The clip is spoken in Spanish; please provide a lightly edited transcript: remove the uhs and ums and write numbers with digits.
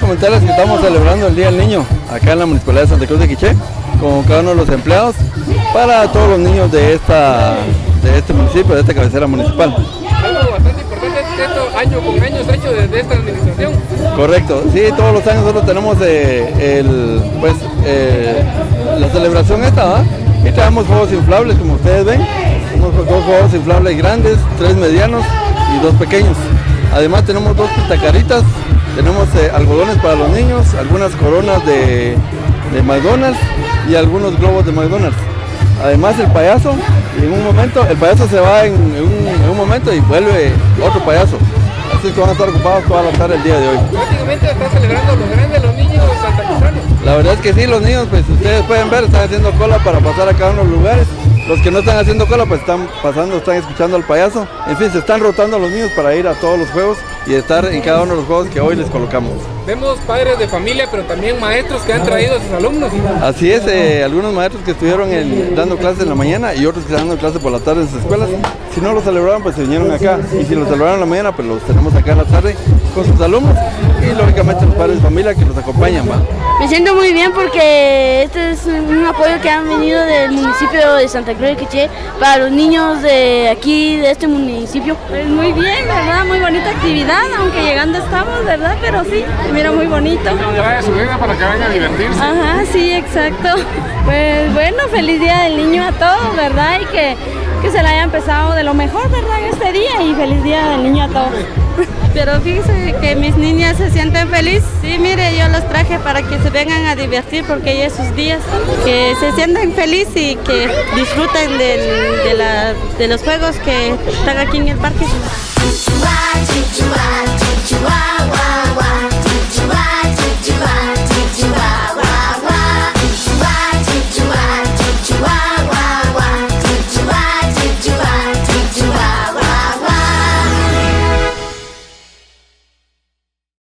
comentarles que estamos celebrando el Día del Niño acá en la Municipalidad de Santa Cruz de Quiché, con cada uno de los empleados, para todos los niños de este municipio, de esta cabecera municipal. Algo bastante importante es que esto año con año se ha hecho desde esta administración. Correcto, sí, todos los años nosotros tenemos la celebración esta, ¿va? Y traemos juegos inflables, como ustedes ven, unos 2 juegos inflables grandes, 3 medianos y 2 pequeños. Además tenemos 2 pitacaritas, tenemos algodones para los niños, algunas coronas de McDonald's y algunos globos de McDonald's. Además el payaso, el payaso se va en un momento y vuelve otro payaso. Así que van a estar ocupados toda la tarde el día de hoy. Prácticamente está celebrando los grandes los niños santacruzanos. La verdad es que sí, los niños, pues ustedes pueden ver, están haciendo cola para pasar a cada uno de los lugares. Los que no están haciendo cola, pues están pasando, están escuchando al payaso. En fin, se están rotando los niños para ir a todos los juegos y estar en cada uno de los juegos que hoy les colocamos. Vemos padres de familia, pero también maestros que han traído a sus alumnos. Así es, algunos maestros que estuvieron dando clases en la mañana y otros que están dando clases por la tarde en sus escuelas. Si no lo celebraron, pues se vinieron acá. Y si lo celebraron en la mañana, pues los tenemos acá en la tarde con sus alumnos. Y lógicamente los padres de familia que los acompañan, ¿va? Me siento muy bien porque este es un apoyo que han venido del municipio de Santa Cruz de Quiché para los niños de aquí, de este municipio. Pues muy bien, ¿verdad? Muy bonita actividad, aunque llegando estamos, ¿verdad? Pero sí, mira, muy bonito. Trae su vida para que vengan a divertirse. Ajá, sí, exacto. Pues bueno, feliz Día del Niño a todos, ¿verdad? Y que se la hayan empezado de lo mejor, ¿verdad? En este día, y feliz Día del Niño a todos. Pero fíjese que mis niñas se sienten felices. Sí, mire, yo los traje para que se vengan a divertir porque ya es sus días. Que se sientan felices y que disfruten de los juegos que están aquí en el parque.